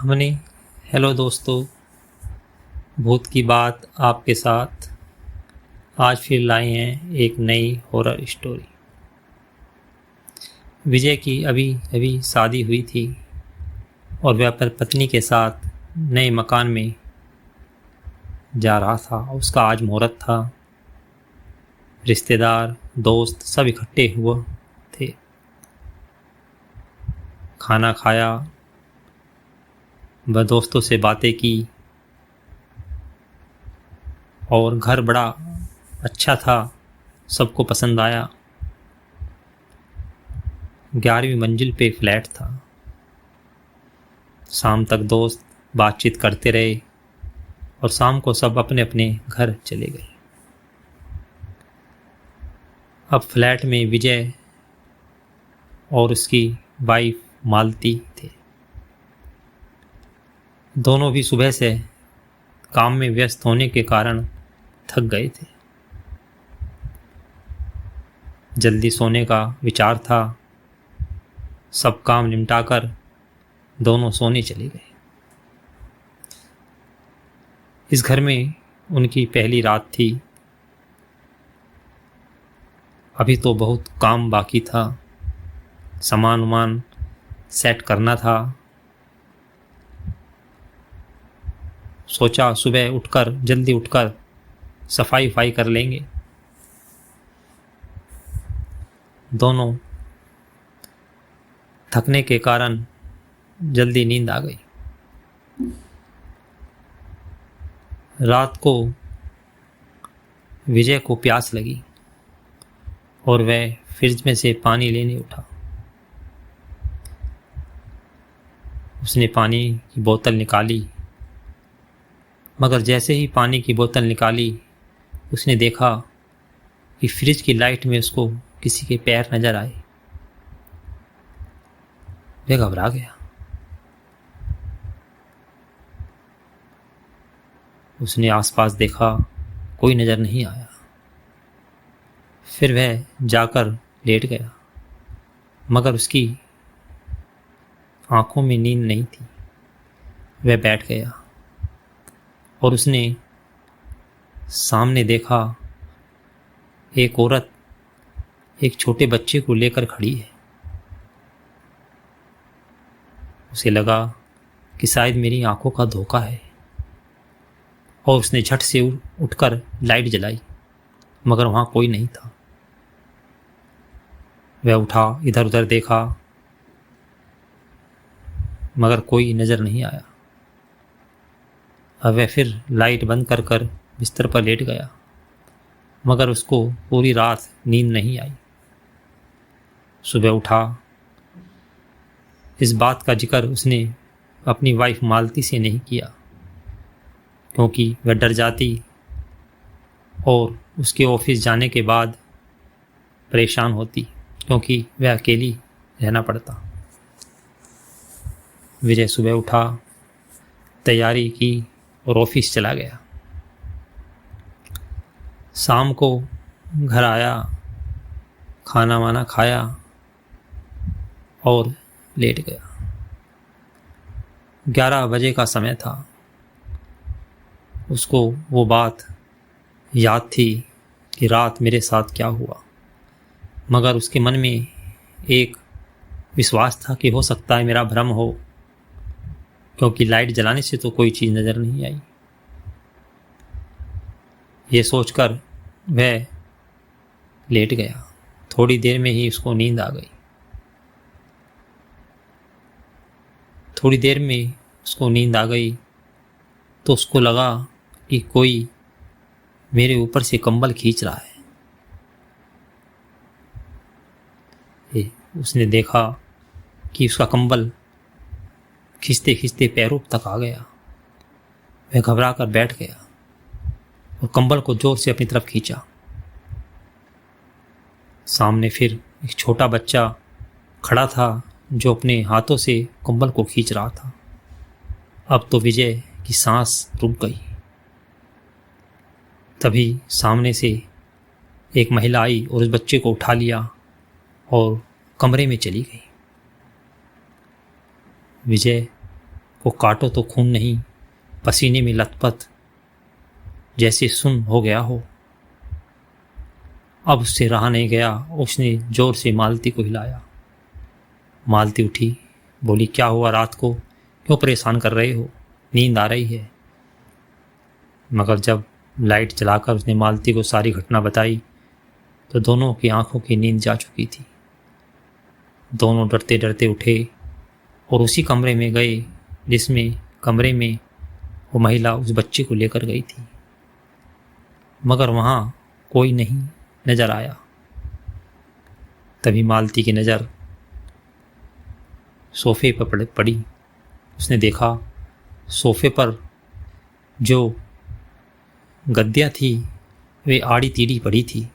हमने हेलो दोस्तों, भूत की बात आपके साथ आज फिर लाए हैं एक नई हॉरर स्टोरी। विजय की अभी अभी शादी हुई थी और वह अपनी पत्नी के साथ नए मकान में जा रहा था। उसका आज मुहूर्त था। रिश्तेदार दोस्त सब इकट्ठे हुए थे। खाना खाया, वह दोस्तों से बातें की और घर बड़ा अच्छा था, सबको पसंद आया। 11वीं मंजिल पे फ्लैट था। शाम तक दोस्त बातचीत करते रहे और शाम को सब अपने अपने घर चले गए। अब फ्लैट में विजय और उसकी वाइफ मालती थे। दोनों भी सुबह से काम में व्यस्त होने के कारण थक गए थे। जल्दी सोने का विचार था। सब काम निपटाकर दोनों सोने चले गए। इस घर में उनकी पहली रात थी। अभी तो बहुत काम बाकी था। सामान वामान सेट करना था। सोचा सुबह उठकर जल्दी उठकर सफाई वफाई कर लेंगे। दोनों थकने के कारण जल्दी नींद आ गई। रात को विजय को प्यास लगी और वह फ्रिज में से पानी लेने उठा। उसने पानी की बोतल निकाली, मगर जैसे ही पानी की बोतल निकाली उसने देखा कि फ्रिज की लाइट में उसको किसी के पैर नजर आए। वह घबरा गया। उसने आसपास देखा, कोई नजर नहीं आया। फिर वह जाकर लेट गया, मगर उसकी आंखों में नींद नहीं थी। वह बैठ गया और उसने सामने देखा एक औरत एक छोटे बच्चे को लेकर खड़ी है। उसे लगा कि शायद मेरी आंखों का धोखा है और उसने झट से उठकर लाइट जलाई, मगर वहां कोई नहीं था। वह उठा, इधर उधर देखा, मगर कोई नजर नहीं आया। अब वह फिर लाइट बंद कर कर बिस्तर पर लेट गया, मगर उसको पूरी रात नींद नहीं आई। सुबह उठा। इस बात का जिक्र उसने अपनी वाइफ मालती से नहीं किया, क्योंकि वह डर जाती और उसके ऑफिस जाने के बाद परेशान होती, क्योंकि वह अकेली रहना पड़ता। विजय सुबह उठा, तैयारी की और ऑफिस चला गया। शाम को घर आया, खाना वाना खाया और लेट गया। 11 बजे का समय था। उसको वो बात याद थी कि रात मेरे साथ क्या हुआ, मगर उसके मन में एक विश्वास था कि हो सकता है मेरा भ्रम हो, क्योंकि लाइट जलाने से तो कोई चीज़ नज़र नहीं आई। ये सोचकर वह लेट गया। थोड़ी देर में ही उसको नींद आ गई। थोड़ी देर में उसको नींद आ गई तो उसको लगा कि कोई मेरे ऊपर से कंबल खींच रहा है। उसने देखा कि उसका कंबल खींचते खींचते पैरों तक आ गया। वह घबरा कर बैठ गया और कंबल को जोर से अपनी तरफ खींचा। सामने फिर एक छोटा बच्चा खड़ा था जो अपने हाथों से कंबल को खींच रहा था। अब तो विजय की सांस रुक गई। तभी सामने से एक महिला आई और उस बच्चे को उठा लिया और कमरे में चली गई। विजय को काटो तो खून नहीं, पसीने में लथपथ जैसे सुन्न हो गया हो। अब उससे रहा नहीं गया, उसने जोर से मालती को हिलाया। मालती उठी, बोली, क्या हुआ, रात को क्यों परेशान कर रहे हो, नींद आ रही है? मगर जब लाइट जलाकर उसने मालती को सारी घटना बताई तो दोनों की आंखों की नींद जा चुकी थी। दोनों डरते डरते उठे और उसी कमरे में गए जिसमें कमरे में वो महिला उस बच्चे को लेकर गई थी, मगर वहाँ कोई नहीं नजर आया। तभी मालती की नज़र सोफे पर पड़ी। उसने देखा सोफे पर जो गद्दियाँ थी वे आड़ी टीढ़ी पड़ी थी,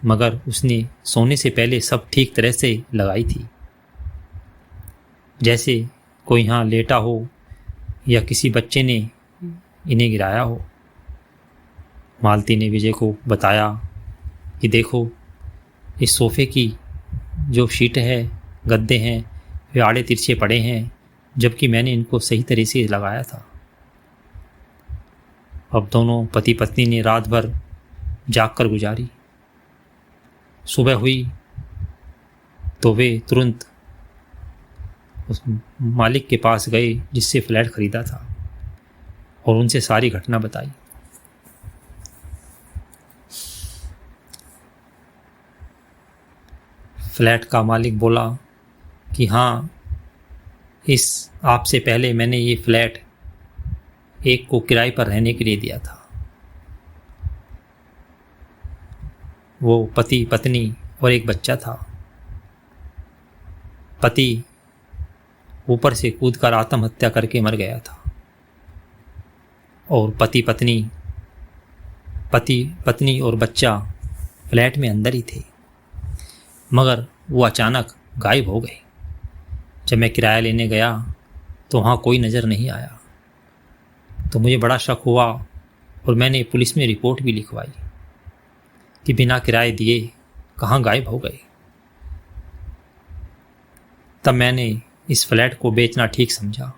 मगर उसने सोने से पहले सब ठीक तरह से लगाई थी, जैसे कोई यहाँ लेटा हो या किसी बच्चे ने इन्हें गिराया हो। मालती ने विजय को बताया कि देखो, इस सोफे की जो शीट है, गद्दे हैं, वे आड़े तिरछे पड़े हैं, जबकि मैंने इनको सही तरह से लगाया था। अब दोनों पति पत्नी ने रात भर जाग कर गुजारी। सुबह हुई तो वे तुरंत उस मालिक के पास गए जिससे फ्लैट खरीदा था और उनसे सारी घटना बताई। फ्लैट का मालिक बोला कि हाँ, इस आपसे पहले मैंने ये फ्लैट एक को किराए पर रहने के लिए दिया था। वो पति पत्नी और एक बच्चा था। पति ऊपर से कूदकर आत्महत्या करके मर गया था और पति पत्नी और बच्चा फ्लैट में अंदर ही थे, मगर वो अचानक गायब हो गए। जब मैं किराया लेने गया तो वहाँ कोई नज़र नहीं आया, तो मुझे बड़ा शक हुआ और मैंने पुलिस में रिपोर्ट भी लिखवाई कि बिना किराए दिए कहाँ गायब हो गए। तब मैंने इस फ्लैट को बेचना ठीक समझा।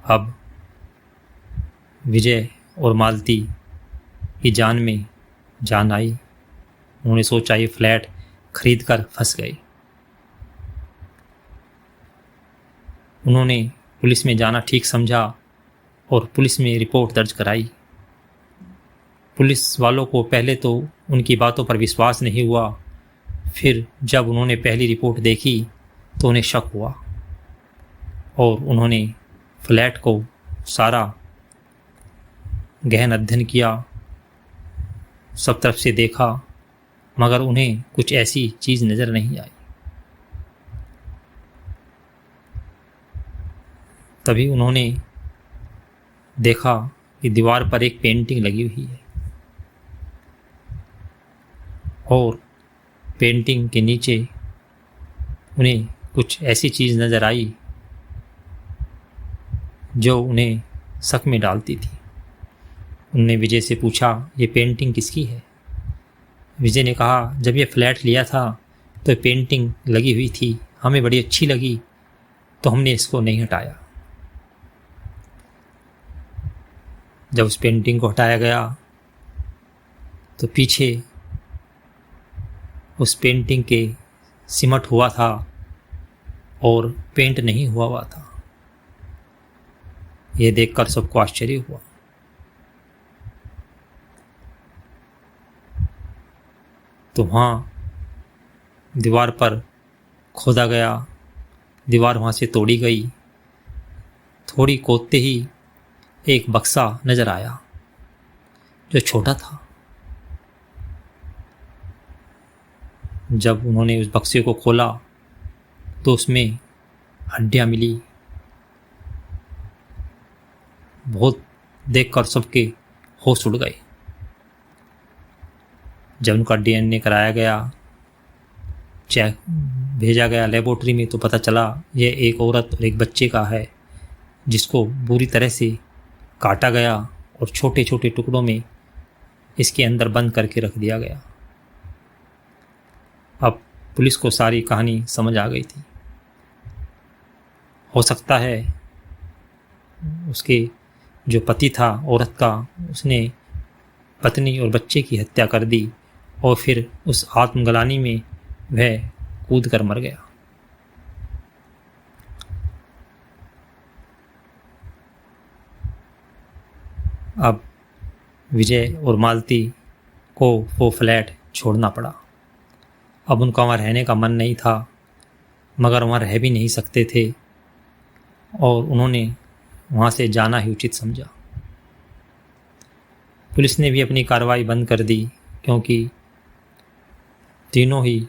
अब विजय और मालती की जान में जान आई। उन्होंने सोचा ये फ्लैट खरीद कर फंस गए। उन्होंने पुलिस में जाना ठीक समझा और पुलिस में रिपोर्ट दर्ज कराई। पुलिस वालों को पहले तो उनकी बातों पर विश्वास नहीं हुआ, फिर जब उन्होंने पहली रिपोर्ट देखी तो उन्हें शक हुआ और उन्होंने फ्लैट को सारा गहन अध्ययन किया, सब तरफ से देखा, मगर उन्हें कुछ ऐसी चीज़ नज़र नहीं आई। तभी उन्होंने देखा कि दीवार पर एक पेंटिंग लगी हुई है और पेंटिंग के नीचे उन्हें कुछ ऐसी चीज़ नज़र आई जो उन्हें शक में डालती थी। उन्होंने विजय से पूछा, ये पेंटिंग किसकी है? विजय ने कहा, जब ये फ्लैट लिया था तो पेंटिंग लगी हुई थी, हमें बड़ी अच्छी लगी तो हमने इसको नहीं हटाया। जब उस पेंटिंग को हटाया गया तो पीछे उस पेंटिंग के सिमट हुआ था और पेंट नहीं हुआ था। ये देखकर सबको आश्चर्य हुआ। तो वहाँ दीवार पर खोदा गया, दीवार वहाँ से तोड़ी गई। थोड़ी खोदते ही एक बक्सा नजर आया जो छोटा था। जब उन्होंने उस बक्से को खोला तो उसमें हड्डियां मिली। बहुत देखकर सबके होश उड़ गए। जब उनका डीएनए कराया गया, चेक भेजा गया लेबोरेटरी में, तो पता चला यह एक औरत और एक बच्चे का है जिसको बुरी तरह से काटा गया और छोटे छोटे टुकड़ों में इसके अंदर बंद करके रख दिया गया। अब पुलिस को सारी कहानी समझ आ गई थी। हो सकता है उसके जो पति था औरत का, उसने पत्नी और बच्चे की हत्या कर दी और फिर उस आत्मग्लानि में वह कूद कर मर गया। अब विजय और मालती को वो फ्लैट छोड़ना पड़ा। अब उनका वहाँ रहने का मन नहीं था, मगर वहाँ रह भी नहीं सकते थे और उन्होंने वहाँ से जाना ही उचित समझा। पुलिस ने भी अपनी कार्रवाई बंद कर दी क्योंकि तीनों ही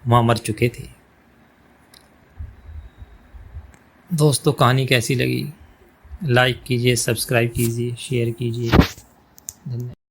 वहाँ मर चुके थे। दोस्तों, कहानी कैसी लगी? लाइक कीजिए, सब्सक्राइब कीजिए, शेयर कीजिए। धन्यवाद।